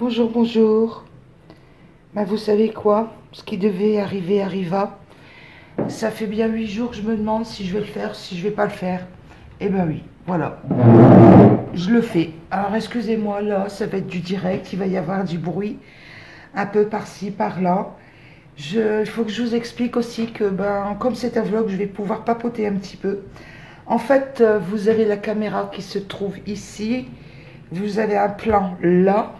Bonjour, bonjour. Ben, vous savez quoi? Ce qui devait arriver arriva. Ça fait bien 8 jours que je me demande si je vais le faire, si je vais pas le faire. Eh ben oui, voilà. Je le fais. Alors excusez-moi, là, ça va être du direct. Il va y avoir du bruit un peu par-ci, par-là. Il faut que je vous explique aussi que, ben, comme c'est un vlog, je vais pouvoir papoter un petit peu. En fait, vous avez la caméra qui se trouve ici. Vous avez un plan là,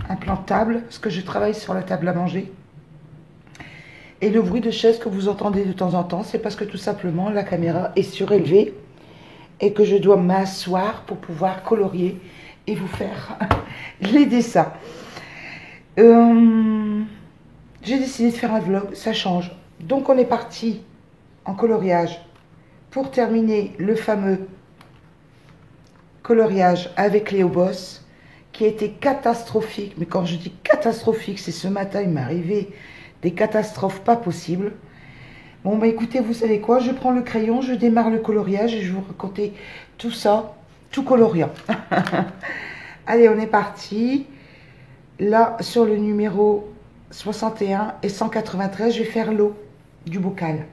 un plan table, parce que je travaille sur la table à manger. Et le bruit de chaise que vous entendez de temps en temps, c'est parce que tout simplement la caméra est surélevée et que je dois m'asseoir pour pouvoir colorier et vous faire les dessins. J'ai décidé de faire un vlog, ça change. Donc on est parti en coloriage pour terminer le fameux coloriage avec Léo Boss qui a été catastrophique. Mais quand je dis catastrophique, c'est ce matin, il m'est arrivé des catastrophes pas possibles. Bon, bah écoutez, vous savez quoi? Je prends le crayon, je démarre le coloriage et je vais vous raconter tout ça, tout coloriant. Allez, on est parti. Là, sur le numéro 61 et 193, je vais faire l'eau du bocal.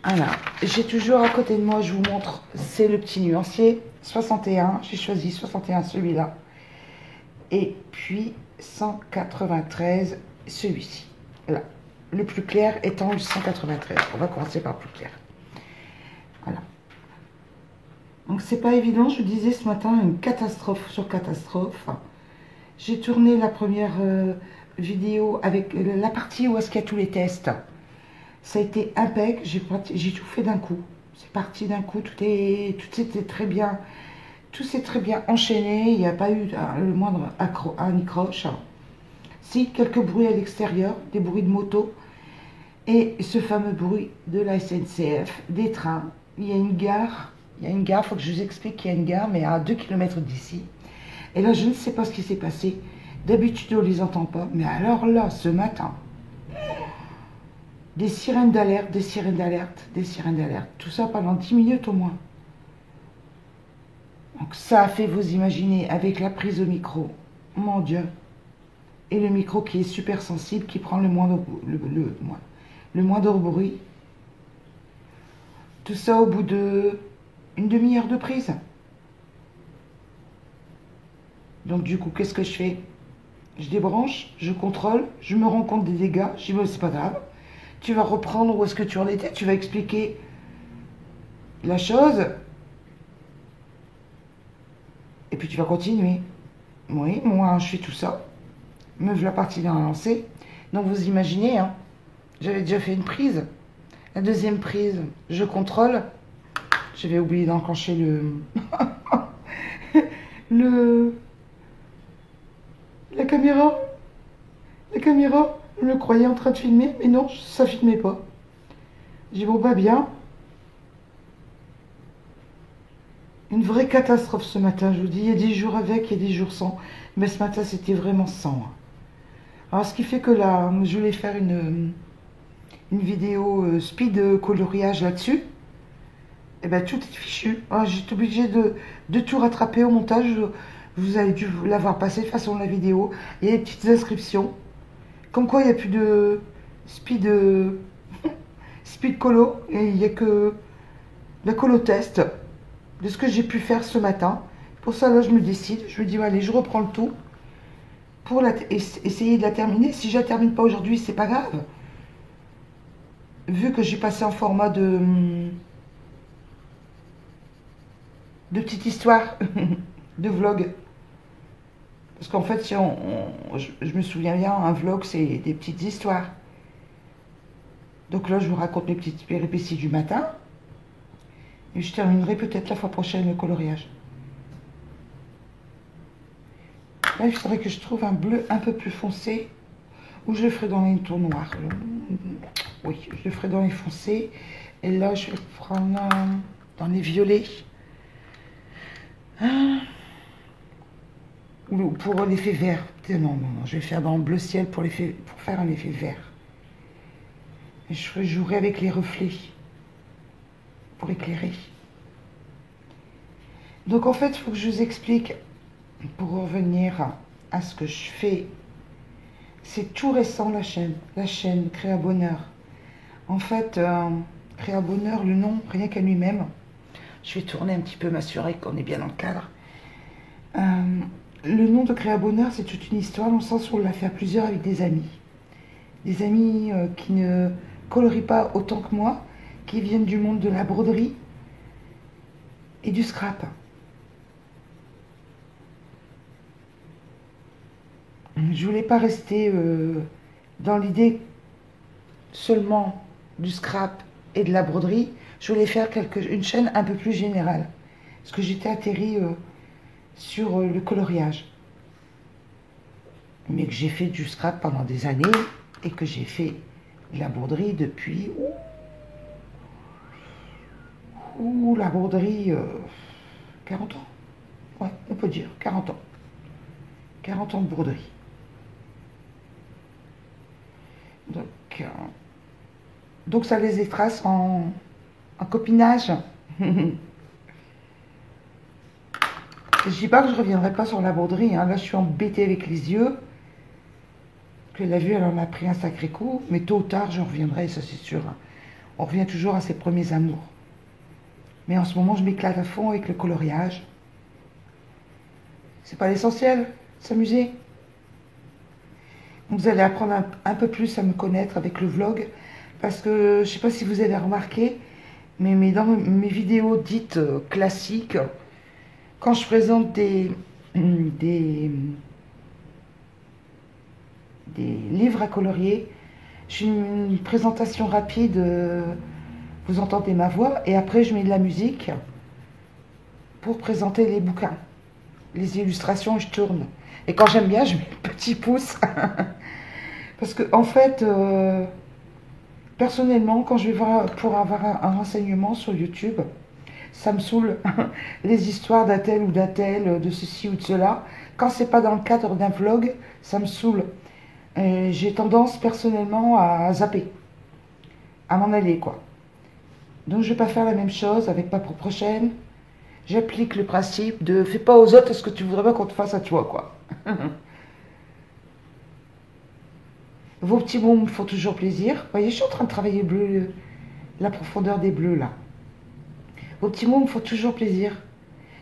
Voilà, j'ai toujours à côté de moi, je vous montre, c'est le petit nuancier. 61, j'ai choisi 61, celui-là. Et puis 193, celui-ci. Là. Le plus clair étant le 193. On va commencer par le plus clair. Voilà. Donc c'est pas évident, je vous disais ce matin, une catastrophe sur catastrophe. J'ai tourné la première vidéo avec la partie où est-ce qu'il y a tous les tests. Ça a été impec, j'ai tout fait d'un coup. C'est parti d'un coup, tout s'était très bien, tout s'est très bien enchaîné. Il n'y a pas eu le moindre accroche. Si, quelques bruits à l'extérieur, des bruits de moto et ce fameux bruit de la SNCF, des trains. Il y a une gare, il faut que je vous explique qu'il y a une gare, mais à 2 km d'ici. Et là, je ne sais pas ce qui s'est passé. D'habitude, on ne les entend pas, mais alors là, ce matin, des sirènes d'alerte, des sirènes d'alerte, des sirènes d'alerte. Tout ça pendant 10 minutes au moins. Donc ça a fait, vous imaginer, avec la prise au micro, mon Dieu. Et le micro qui est super sensible, qui prend le moindre bruit. Tout ça au bout de une demi-heure de prise. Donc du coup, qu'est-ce que je fais? Je débranche, je contrôle, je me rends compte des dégâts. Je dis, bon, c'est pas grave. Tu vas reprendre où est-ce que tu en étais, tu vas expliquer la chose. Et puis tu vas continuer. Oui, moi, je fais tout ça. Me voilà partie dans la lancée. Donc vous imaginez, hein, j'avais déjà fait une prise. La deuxième prise, je contrôle. J'avais oublié d'enclencher la caméra. La caméra, je me croyais en train de filmer, mais non, ça filmait pas. J'ai dit, bon, bah bien. Une vraie catastrophe ce matin, je vous dis. Il y a des jours avec, il y a des jours sans. Mais ce matin, c'était vraiment sans. Alors, ce qui fait que là, je voulais faire une vidéo speed coloriage là-dessus. Et bien, tout est fichu. J'étais obligée de tout rattraper au montage. Vous avez dû l'avoir passé de toute façon la vidéo. Il y a des petites inscriptions. Comme quoi, il n'y a plus de speed, speed colo. Et il n'y a que la colo test de ce que j'ai pu faire ce matin. Pour ça, là, je me décide. Je me dis, allez, je reprends le tout pour essayer de la terminer. Si je la termine pas aujourd'hui, c'est pas grave. Vu que j'ai passé en format de petite histoire, de vlog. Parce qu'en fait, si je me souviens bien, un vlog, c'est des petites histoires. Donc là, je vous raconte mes petites péripéties du matin. Et je terminerai peut-être la fois prochaine le coloriage. Là, il faudrait que je trouve un bleu un peu plus foncé. Ou je le ferai dans les tons noirs. Oui, je le ferai dans les foncés. Et là, je vais prendre dans les violets. Ou pour l'effet vert. Non, je vais faire dans le bleu ciel pour faire un effet vert. Et je jouerai avec les reflets pour éclairer. Donc en fait, il faut que je vous explique pour revenir à ce que je fais, c'est tout récent la chaîne Créa Bonheur. En fait, Créa Bonheur, le nom, rien qu'à lui-même, je vais tourner un petit peu, m'assurer qu'on est bien dans le cadre. Le nom de Créa Bonheur, c'est toute une histoire, dans le sens où on l'a fait à plusieurs avec des amis. Des amis qui ne colorient pas autant que moi, qui viennent du monde de la broderie et du scrap. Je voulais pas rester dans l'idée seulement du scrap et de la broderie. Je voulais faire une chaîne un peu plus générale. Parce que j'étais atterrie sur le coloriage. Mais que j'ai fait du scrap pendant des années et que j'ai fait de la broderie depuis... la broderie, 40 ans. Ouais, on peut dire 40 ans. 40 ans de broderie. Donc ça les trace en copinage. Je dis pas que je reviendrai pas sur la broderie, hein. Là je suis embêtée avec les yeux. Que la vue elle en a pris un sacré coup, mais tôt ou tard je reviendrai, ça c'est sûr. On revient toujours à ses premiers amours. Mais en ce moment je m'éclate à fond avec le coloriage. C'est pas l'essentiel, s'amuser. Vous allez apprendre un peu plus à me connaître avec le vlog, parce que je sais pas si vous avez remarqué, mais dans mes vidéos dites classiques, quand je présente des livres à colorier, j'ai une présentation rapide, vous entendez ma voix, et après je mets de la musique pour présenter les bouquins, les illustrations, je tourne. Et quand j'aime bien, je mets le petit pouce. Parce que, en fait, personnellement, quand je vais voir pour avoir un renseignement sur YouTube, ça me saoule. Les histoires d'un tel ou d'un tel, de ceci ou de cela. Quand c'est pas dans le cadre d'un vlog, ça me saoule. J'ai tendance, personnellement, à zapper. À m'en aller, quoi. Donc, je vais pas faire la même chose avec ma propre chaîne. J'applique le principe de fais pas aux autres ce que tu voudrais pas qu'on te fasse à toi, quoi. Vos petits mots me font toujours plaisir. Vous voyez, je suis en train de travailler le bleu, la profondeur des bleus, là. Vos petits mots me font toujours plaisir.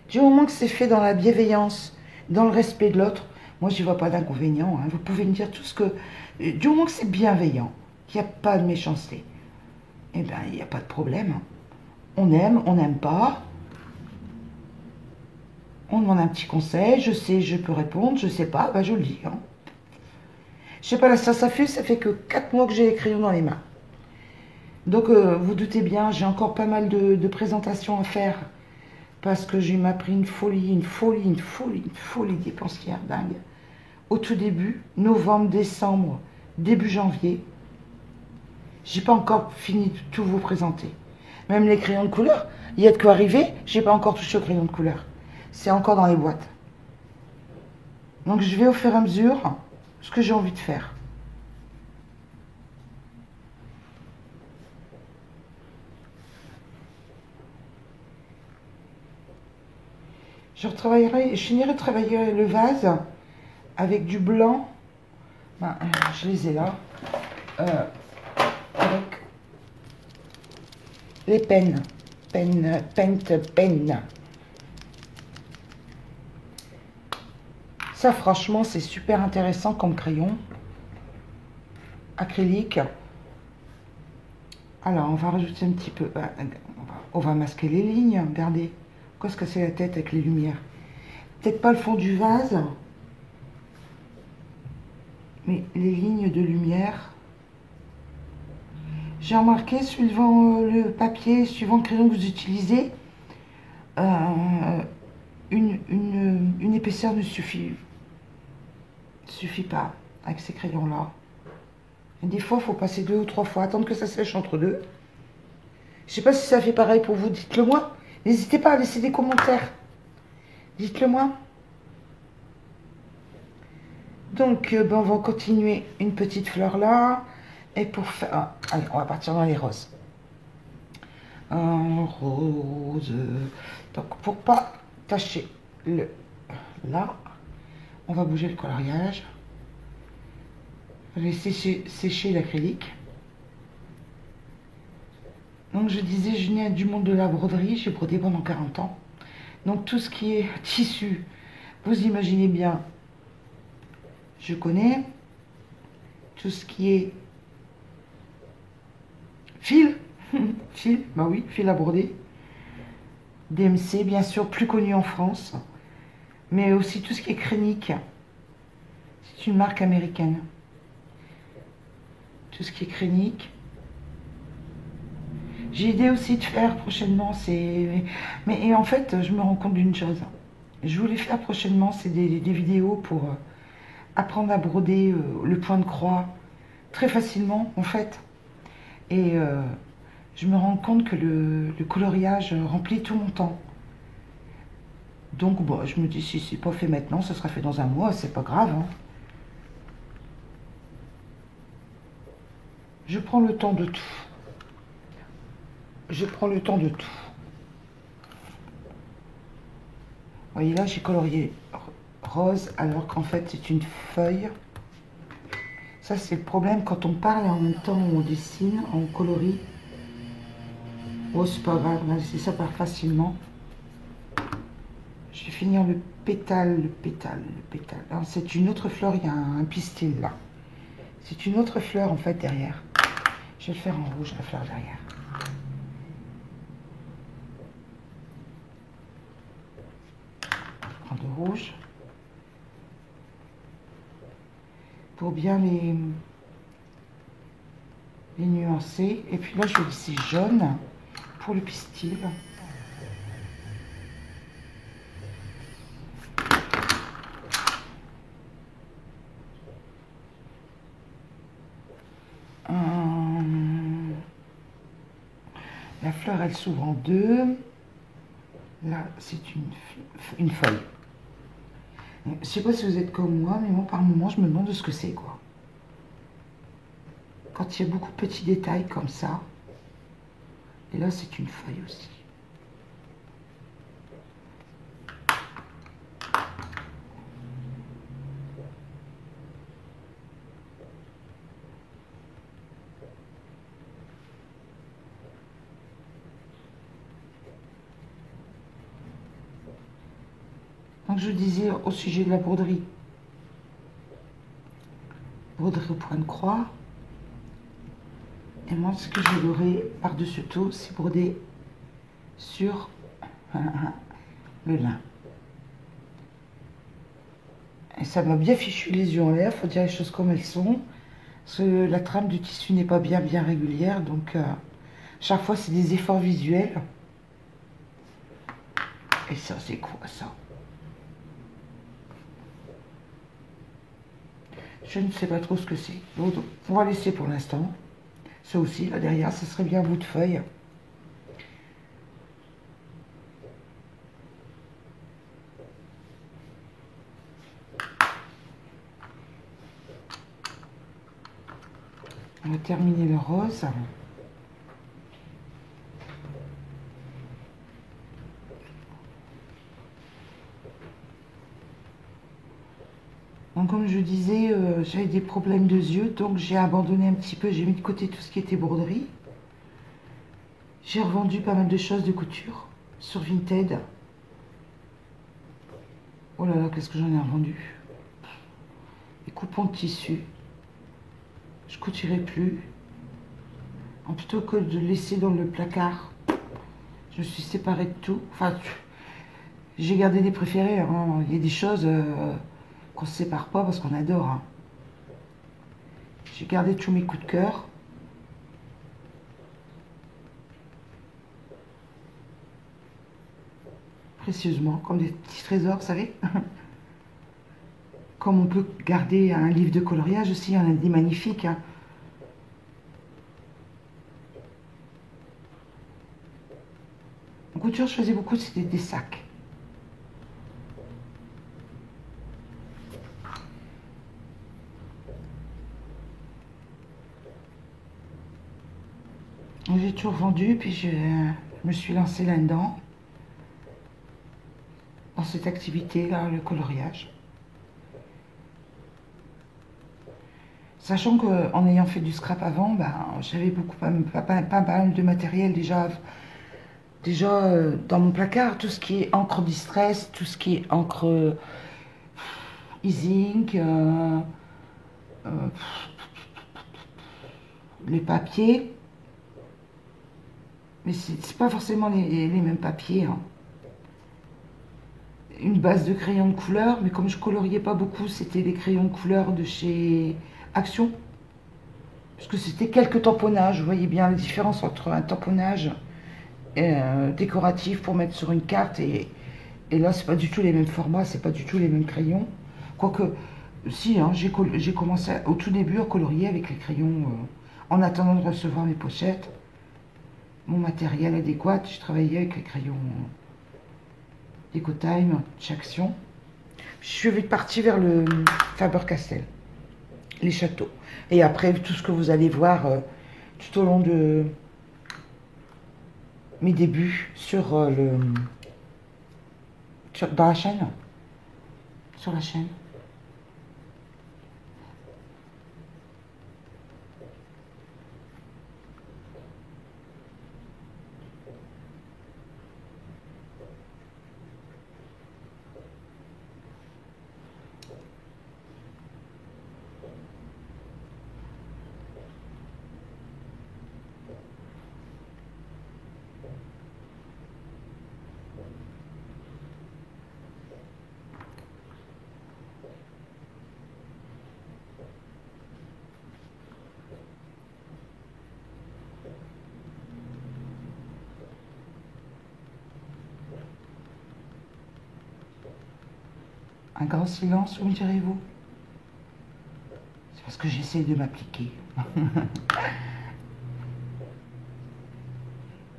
Du moment que c'est fait dans la bienveillance, dans le respect de l'autre, moi, je n'y vois pas d'inconvénient, hein. Vous pouvez me dire tout ce que... Du moment que c'est bienveillant, qu'il n'y a pas de méchanceté, eh bien, il n'y a pas de problème. On aime, on n'aime pas. On demande un petit conseil, je sais, je peux répondre, je sais pas, bah je le dis, hein. Je sais pas, là, ça fait que 4 mois que j'ai les crayons dans les mains. Donc, vous doutez bien, j'ai encore pas mal de présentations à faire. Parce que j'ai m'a pris une folie dépensière dingue. Au tout début, novembre, décembre, début janvier. J'ai pas encore fini de tout vous présenter. Même les crayons de couleur, il y a de quoi arriver, j'ai pas encore touché aux crayons de couleur. C'est encore dans les boîtes. Donc, je vais au fur et à mesure ce que j'ai envie de faire. Je finirai de travailler le vase avec du blanc. Ben, je les ai là. Avec les pennes. Penn. Ça, franchement, c'est super intéressant comme crayon. Acrylique. Alors, on va rajouter un petit peu. On va masquer les lignes. Regardez. Pourquoi se casser la tête avec les lumières? Peut-être pas le fond du vase, mais les lignes de lumière. J'ai remarqué, suivant le papier, suivant le crayon que vous utilisez, une épaisseur ne suffit pas avec ces crayons-là. Des fois, il faut passer 2 ou 3 fois, attendre que ça sèche entre deux. Je ne sais pas si ça fait pareil pour vous, dites-le moi. N'hésitez pas à laisser des commentaires. Dites-le moi. Donc, on va continuer une petite fleur là. Et pour faire... allez, on va partir dans les roses. Un rose. Donc, pour pas tacher le... là... On va bouger le coloriage. Laisser sécher l'acrylique. Donc je disais, je viens du monde de la broderie, j'ai brodé pendant 40 ans. Donc tout ce qui est tissu, vous imaginez bien, je connais. Tout ce qui est fil, fil, bah oui, fil à broder. DMC, bien sûr, plus connu en France. Mais aussi tout ce qui est Crénic. C'est une marque américaine. Tout ce qui est Crénic. J'ai idée aussi de faire prochainement, mais en fait, je me rends compte d'une chose. Je voulais faire prochainement, c'est des vidéos pour apprendre à broder le point de croix très facilement, en fait. Et je me rends compte que le coloriage remplit tout mon temps. Donc, bon, je me dis, si c'est pas fait maintenant, ça sera fait dans un mois, c'est pas grave. Hein. Je prends le temps de tout. Je prends le temps de tout. Vous voyez là, j'ai colorié rose alors qu'en fait c'est une feuille. Ça c'est le problème quand on parle et en même temps on dessine, on colorie. Oh c'est pas grave, on va laisser ça part facilement. Je vais finir le pétale, le pétale, le pétale. C'est une autre fleur, il y a un pistil là. C'est une autre fleur en fait derrière. Je vais le faire en rouge, la fleur derrière. De rouge pour bien les nuancer, et puis là je vais laisser jaune pour le pistil. La fleur elle s'ouvre en deux. Là c'est une feuille. Je sais pas si vous êtes comme moi, mais moi par moment je me demande ce que c'est quoi. Quand il y a beaucoup de petits détails comme ça. Et là c'est une feuille aussi. Donc je disais au sujet de la broderie. Broderie au point de croix. Et moi ce que j'adorais par-dessus tout, c'est broder sur le lin. Et ça m'a bien fichu les yeux en l'air, faut dire les choses comme elles sont. Parce que la trame du tissu n'est pas bien régulière, donc chaque fois c'est des efforts visuels. Et ça c'est quoi ça? Je ne sais pas trop ce que c'est. Donc, on va laisser pour l'instant. Ça aussi, là derrière, ça serait bien un bout de feuille. On va terminer le rose. Donc, comme je disais, j'avais des problèmes de yeux, donc j'ai abandonné un petit peu, j'ai mis de côté tout ce qui était broderie. J'ai revendu pas mal de choses de couture sur Vinted. Oh là là, qu'est-ce que j'en ai revendu? Des coupons de tissu. Je couturerai plus. Plutôt que de laisser dans le placard, je me suis séparée de tout. Enfin, j'ai gardé des préférés. Hein. Il y a des choses qu'on ne se sépare pas parce qu'on adore. Hein. J'ai gardé tous mes coups de cœur. Précieusement, comme des petits trésors, vous savez. Comme on peut garder un livre de coloriage aussi, il y en a des magnifiques. Hein. En couture, je faisais beaucoup, c'était des sacs. J'ai toujours vendu, puis je me suis lancée là-dedans, dans cette activité-là, le coloriage. Sachant qu'en ayant fait du scrap avant, ben, j'avais pas mal de matériel déjà dans mon placard. Tout ce qui est encre distress, tout ce qui est encre e-zink, euh, les papiers. Mais c'est pas forcément les mêmes papiers, hein. Une base de crayons de couleur, mais comme je coloriais pas beaucoup, c'était les crayons de couleur de chez Action. Parce que c'était quelques tamponnages. Vous voyez bien la différence entre un tamponnage décoratif pour mettre sur une carte et là, c'est pas du tout les mêmes formats, c'est pas du tout les mêmes crayons. Quoique, si, hein, j'ai commencé au tout début à colorier avec les crayons en attendant de recevoir mes pochettes. Mon matériel adéquat, je travaillais avec les crayons Ecotime, chez Action. Je suis vite partie vers le Faber-Castell, les châteaux. Et après, tout ce que vous allez voir tout au long de mes débuts dans la chaîne. Sur la chaîne. Un grand silence, où me direz-vous? C'est parce que j'essaie de m'appliquer.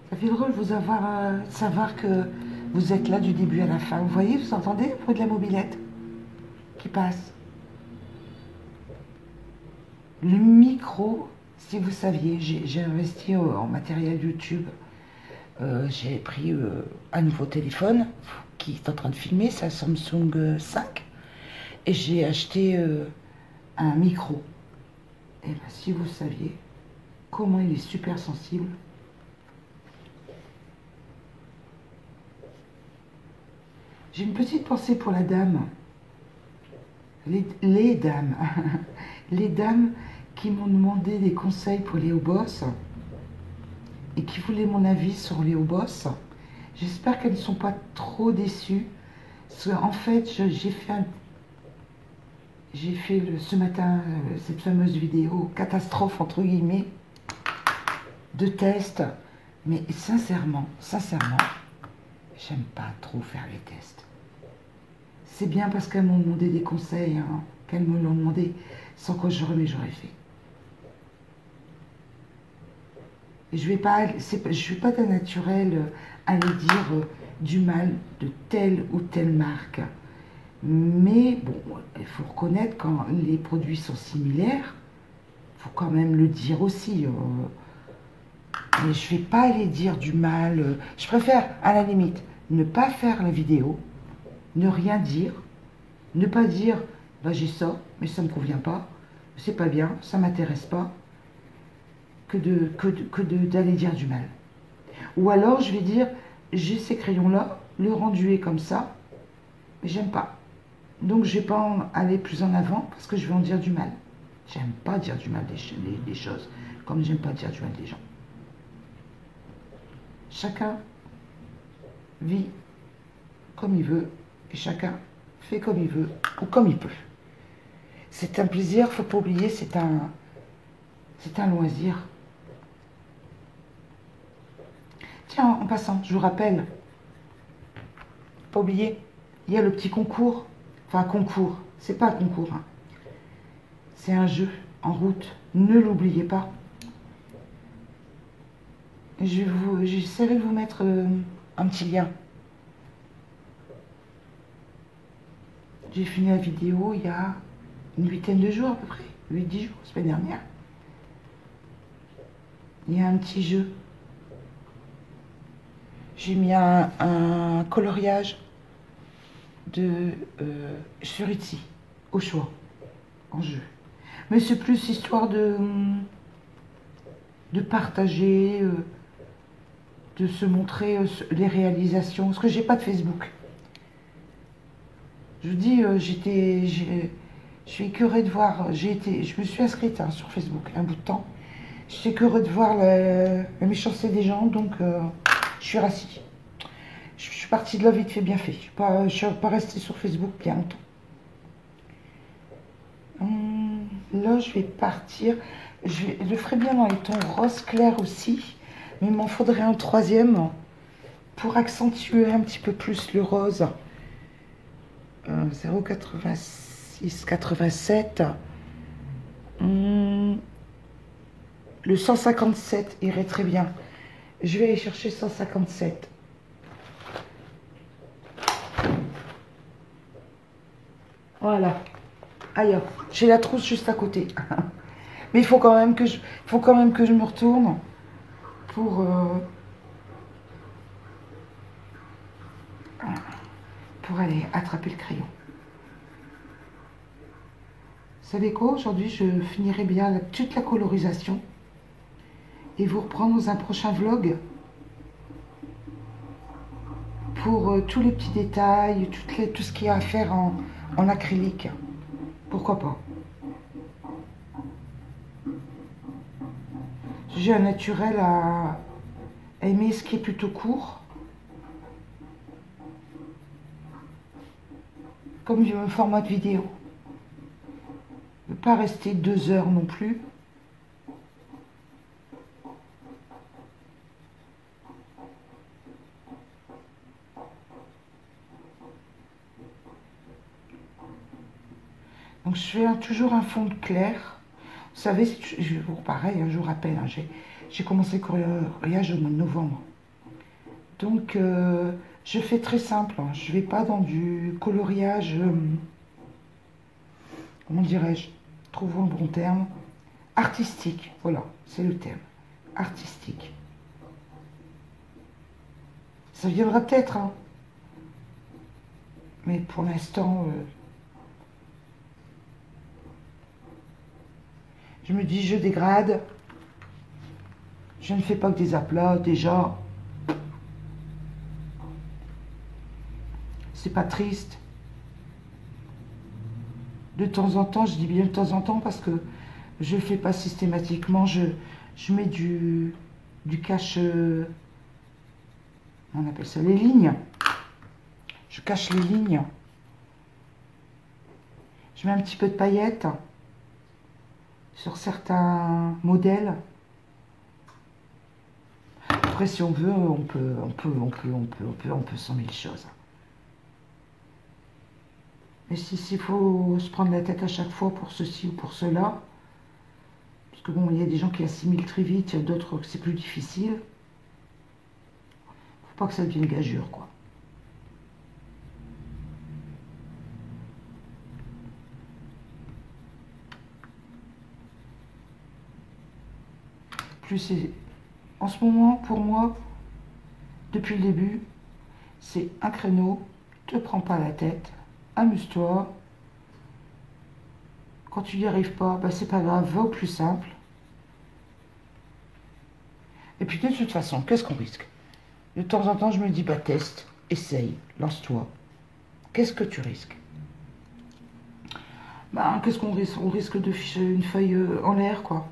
Ça fait drôle de vous avoir, de savoir que vous êtes là du début à la fin. Vous voyez, vous entendez le bruit de la mobilette qui passe. Le micro, si vous saviez, j'ai investi en matériel YouTube. J'ai pris un nouveau téléphone qui est en train de filmer, c'est un Samsung 5. Et j'ai acheté un micro. Et bien, si vous saviez comment il est super sensible. J'ai une petite pensée pour la dame. Les dames. Les dames qui m'ont demandé des conseils pour Léo Boss et qui voulaient mon avis sur Léo Boss. J'espère qu'elles ne sont pas trop déçues. Parce qu'en fait, j'ai fait ce matin cette fameuse vidéo catastrophe entre guillemets de test. Mais sincèrement, j'aime pas trop faire les tests. C'est bien parce qu'elles m'ont demandé des conseils, hein, qu'elles me l'ont demandé, sans que j'aurais fait. Et je ne suis pas d'un naturel à aller dire du mal de telle ou telle marque. Mais bon, il faut reconnaître quand les produits sont similaires, il faut quand même le dire aussi. Mais je ne vais pas aller dire du mal. Je préfère, à la limite, ne pas faire la vidéo, ne rien dire, ne pas dire bah, j'ai ça, mais ça ne me convient pas, c'est pas bien, ça ne m'intéresse pas, que d'aller dire du mal. Ou alors je vais dire j'ai ces crayons-là, le rendu est comme ça, mais j'aime pas. Donc je ne vais pas aller plus en avant parce que je vais en dire du mal. J'aime pas dire du mal des choses, comme j'aime pas dire du mal des gens. Chacun vit comme il veut et chacun fait comme il veut ou comme il peut. C'est un plaisir, faut pas oublier, c'est un loisir. Tiens, en passant, je vous rappelle, pas oublier, il y a le petit concours, enfin concours, c'est pas un concours, hein. C'est un jeu en route, ne l'oubliez pas. J'essaierai de vous mettre un petit lien. J'ai fini la vidéo il y a une huitaine de jours à peu près, 8-10 jours, la semaine dernière. Il y a un petit jeu. J'ai mis un coloriage sur Etsy, au choix, en jeu. Mais c'est plus histoire de partager, de se montrer les réalisations. Parce que j'ai pas de Facebook. Je vous dis, je suis écœurée de voir. Je me suis inscrite hein, sur Facebook un bout de temps. Je suis écœurée de voir la méchanceté des gens, donc je suis rassis. Je suis partie de là vite fait, bien fait. Je suis pas restée sur Facebook bien longtemps. Là, je vais partir. Je le ferai bien dans les tons rose clair aussi, mais il m'en faudrait un troisième pour accentuer un petit peu plus le rose. 0,86, 87. Le 157 irait très bien. Je vais aller chercher 157. Voilà. Aïe, j'ai la trousse juste à côté. Mais il faut quand même que je me retourne pour aller attraper le crayon. Vous savez quoi? Aujourd'hui, je finirai bien toute la colorisation et vous reprendre dans un prochain vlog pour tous les petits détails, tout ce qu'il y a à faire en acrylique. Pourquoi pas? J'ai un naturel à aimer ce qui est plutôt court. Comme du même format de vidéo. Ne pas rester 2 heures non plus. Donc je fais toujours un fond clair. Vous savez, pareil, je vous rappelle, hein, j'ai commencé le coloriage au mois de novembre. Donc je fais très simple. Hein, je ne vais pas dans du coloriage, comment dirais-je, trouvons le bon terme, artistique. Voilà, c'est le terme, artistique. Ça viendra peut-être, hein. Mais pour l'instant, je me dis, je dégrade. Je ne fais pas que des aplats, déjà. C'est pas triste. De temps en temps, je dis bien de temps en temps parce que je ne fais pas systématiquement. Je mets du cache... on appelle ça les lignes. Je cache les lignes. Je mets un petit peu de paillettes sur certains modèles. Après, si on veut, on peut 100 000 choses. Mais s'il faut se prendre la tête à chaque fois pour ceci ou pour cela, parce que bon, il y a des gens qui assimilent très vite, il y a d'autres que c'est plus difficile. Faut pas que ça devienne gageure, quoi. Plus c'est... En ce moment, pour moi, depuis le début, c'est un créneau, te prends pas la tête, amuse-toi. Quand tu n'y arrives pas, bah c'est pas grave, va au plus simple. Et puis de toute façon, qu'est-ce qu'on risque? De temps en temps, je me dis, bah teste, essaye, lance-toi. Qu'est-ce que tu risques? Bah, qu'est-ce qu'on risque? On risque de ficher une feuille en l'air, quoi.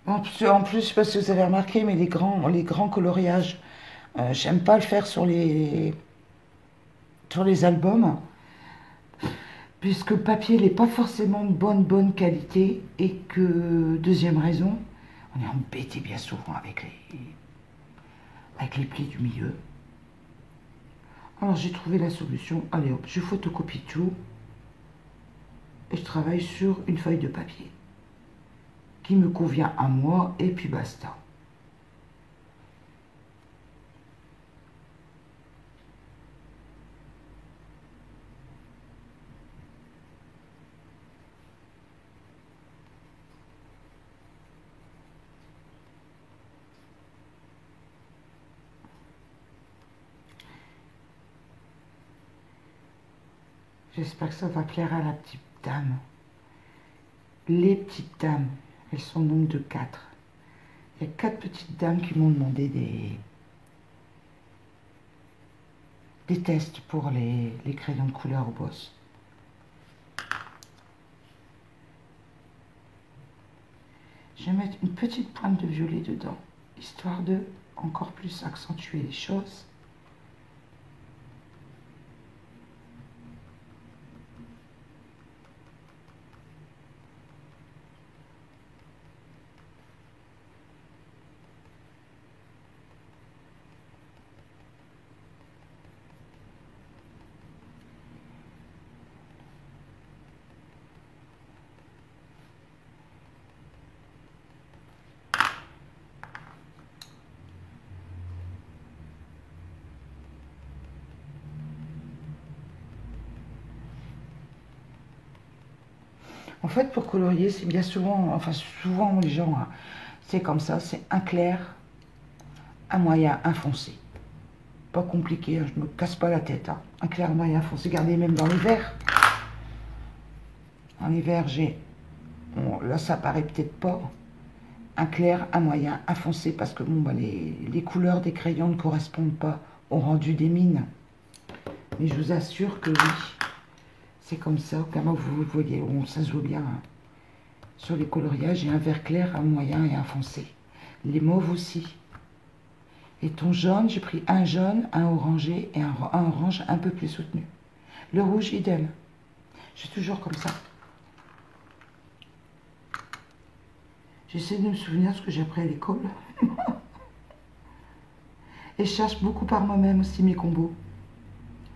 En plus, je sais pas si vous avez remarqué, mais les grands coloriages, j'aime pas le faire sur les albums, puisque le papier n'est pas forcément de bonne qualité, et que, deuxième raison, on est embêté bien souvent avec les plis du milieu. Alors j'ai trouvé la solution, allez hop, je photocopie tout, et je travaille sur une feuille de papier, qui me convient à moi, et puis basta. J'espère que ça va plaire à la petite dames. Les petites dames, elles sont au nombre de 4. Il y a 4 petites dames qui m'ont demandé des tests pour les crayons de couleur au boss. Je vais mettre une petite pointe de violet dedans, histoire de encore plus accentuer les choses. En fait, pour colorier, c'est bien souvent, enfin souvent les gens, hein, c'est comme ça, c'est un clair, un moyen, un foncé. Pas compliqué, hein, je me casse pas la tête. Hein. Un clair, un moyen, un foncé. Regardez, même dans les verts. Dans les verts, j'ai, bon, là ça paraît peut-être pas, un clair, un moyen, un foncé, parce que bon, bah, les couleurs des crayons ne correspondent pas au rendu des mines. Mais je vous assure que oui, c'est comme ça, comment vous voyez, bon, ça se voit bien. Hein. Sur les coloriages, j'ai un vert clair, un moyen et un foncé. Les mauves aussi. Et ton jaune, j'ai pris un jaune, un orangé et un orange un peu plus soutenu. Le rouge, idem. Je suis toujours comme ça. J'essaie de me souvenir de ce que j'ai appris à l'école. Et je cherche beaucoup par moi-même aussi mes combos.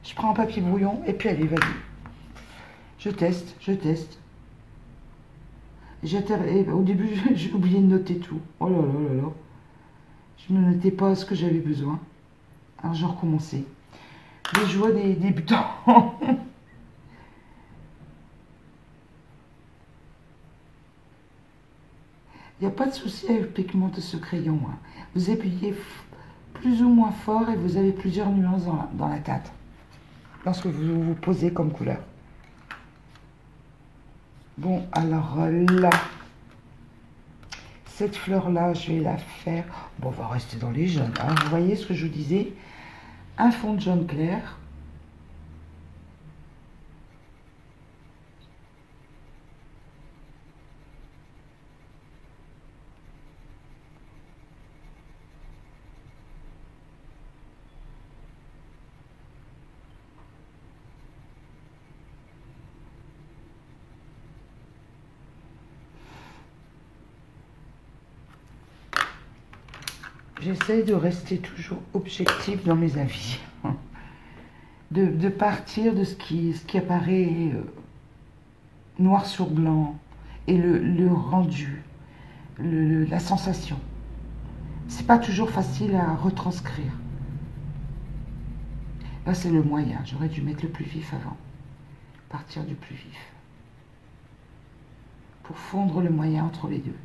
Je prends un papier brouillon et puis allez, vas-y. Je teste, je teste. Au début, j'ai oublié de noter tout. Oh là là là là. Je ne notais pas ce que j'avais besoin. Alors je recommençais. Les joies des débutants. Il n'y a pas de souci avec le pigment de ce crayon. Hein. Vous appuyez plus ou moins fort et vous avez plusieurs nuances dans la teinte. Dans ce que vous posez comme couleur. Bon, alors là, cette fleur-là, je vais la faire... Bon, on va rester dans les jaunes. Hein. Vous voyez ce que je vous disais? Un fond de jaune clair. J'essaie de rester toujours objectif dans mes avis. De partir de ce qui apparaît noir sur blanc et le rendu, la sensation. C'est pas toujours facile à retranscrire. Là, c'est le moyen. J'aurais dû mettre le plus vif avant. Partir du plus vif. Pour fondre le moyen entre les deux.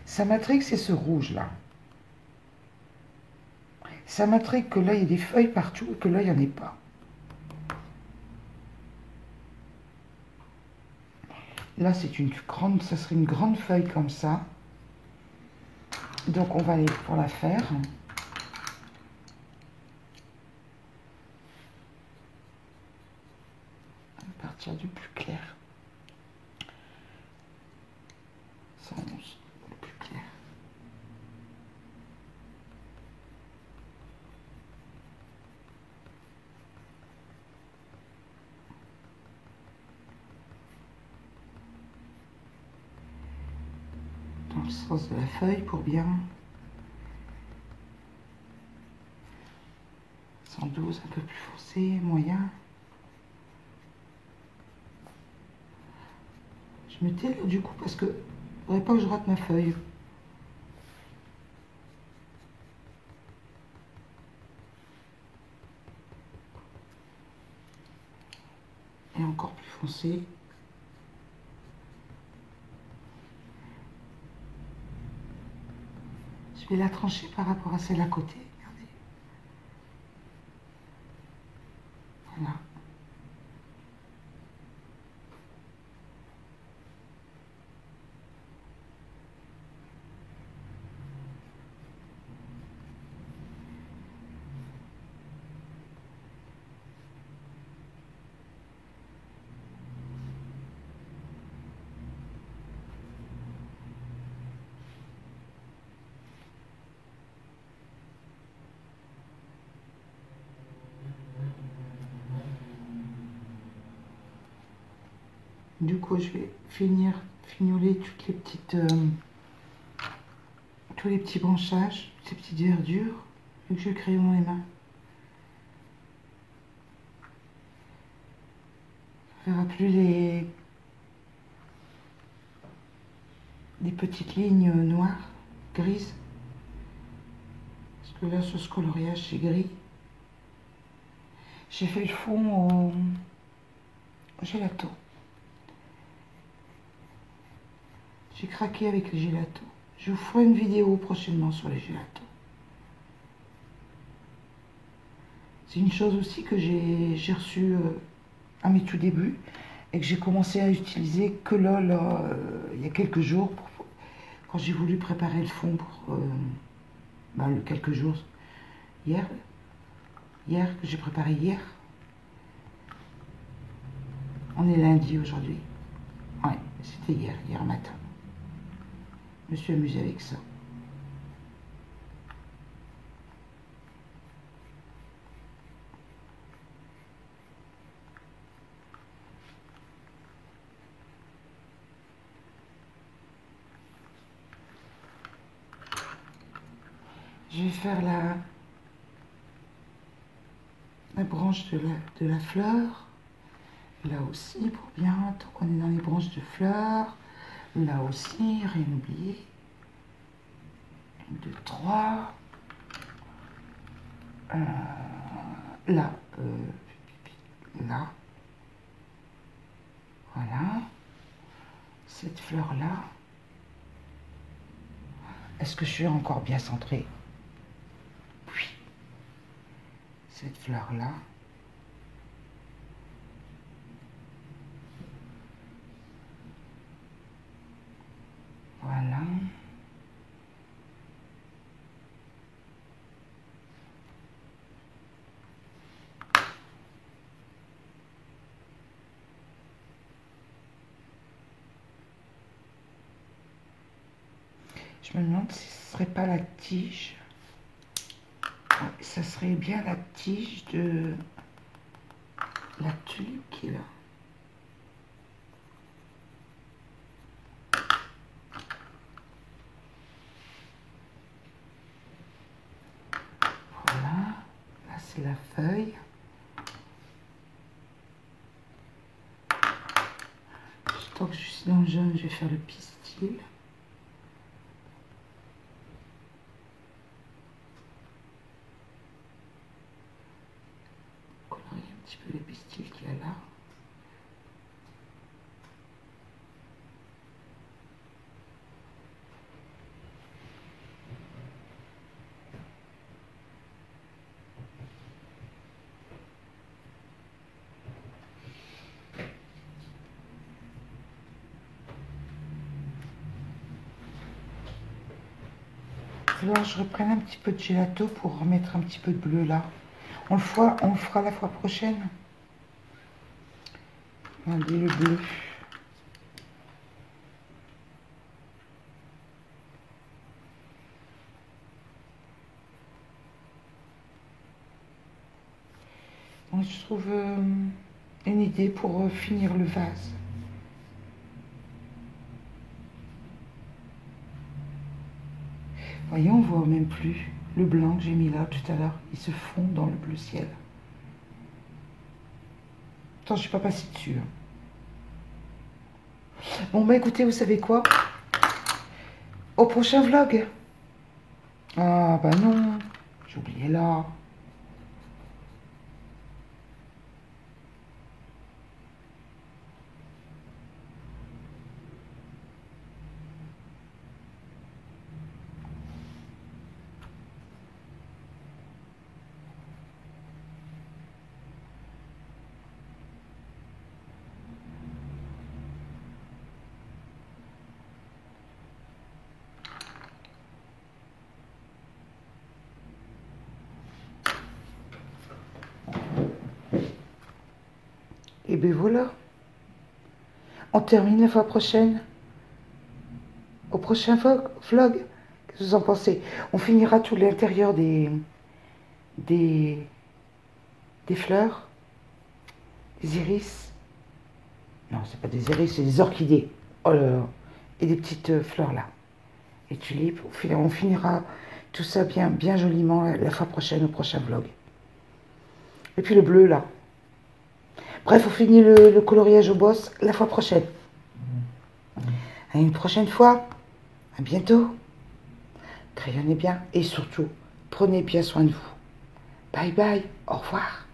Ça m'intrigue, c'est ce rouge-là. Ça m'intrigue que là, il y ait des feuilles partout et que là, il n'y en ait pas. Là, c'est une grande, ça serait une grande feuille comme ça. Donc, on va aller pour la faire. À partir du plus clair. 111, le plus clair. Dans le sens de la feuille pour bien. 112, un peu plus foncé, moyen. Je me tais là du coup parce que je ne voudrais pas que je rate ma feuille. Et encore plus foncé. Je vais la trancher par rapport à celle à côté. Regardez. Voilà. Du coup, je vais fignoler toutes les petites, tous les petits branchages, ces petites verdures, vu que je crée dans les mains. On ne verra plus les petites lignes noires, grises. Parce que là, sur ce coloriage, c'est gris. J'ai fait le fond au gelato. J'ai craqué avec les gélatos. Je vous ferai une vidéo prochainement sur les gélatos. C'est une chose aussi que j'ai reçue à mes tout débuts et que j'ai commencé à utiliser que là, il y a quelques jours, quand j'ai voulu préparer le fond pour quelques jours. Hier, que j'ai préparé hier. On est lundi aujourd'hui. Ouais, c'était hier matin. Je me suis amusée avec ça. Je vais faire la branche de la fleur. Là aussi, pour bien, tant qu'on est dans les branches de fleurs. Là aussi, rien oublié. 1, 2, 3. Là. Là. Voilà. Cette fleur-là. Est-ce que je suis encore bien centrée? Oui. Cette fleur-là. Voilà. Je me demande si ce serait pas la tige. Ouais, ça serait bien la tige de la tulipe qui est là. Voilà. Là, c'est la feuille. Tant que je suis dans le jaune, je vais faire le pistil. Colorier un petit peu les pistils qu'il y a là. Alors, je reprends un petit peu de gelato pour remettre un petit peu de bleu là. On le fera la fois prochaine. Regardez le bleu. Donc, je trouve une idée pour finir le vase. Voyez, on voit même plus le blanc que j'ai mis là tout à l'heure. Il se fond dans le bleu ciel. Attends, je ne suis pas passée dessus. Bon, bah écoutez, vous savez quoi? Au prochain vlog. Ah, bah non. J'ai oublié là. Et ben voilà. On termine la fois prochaine. Au prochain vlog. Qu'est-ce que vous en pensez? On finira tout l'intérieur des, des fleurs, des iris. Non, c'est pas des iris, c'est des orchidées. Oh là là. Et des petites fleurs là. Et tulipes. On finira tout ça bien, bien joliment la fois prochaine, au prochain vlog. Et puis le bleu là. Bref, on finit le coloriage au boss la fois prochaine. À une prochaine fois. À bientôt. Crayonnez bien et surtout, prenez bien soin de vous. Bye bye. Au revoir.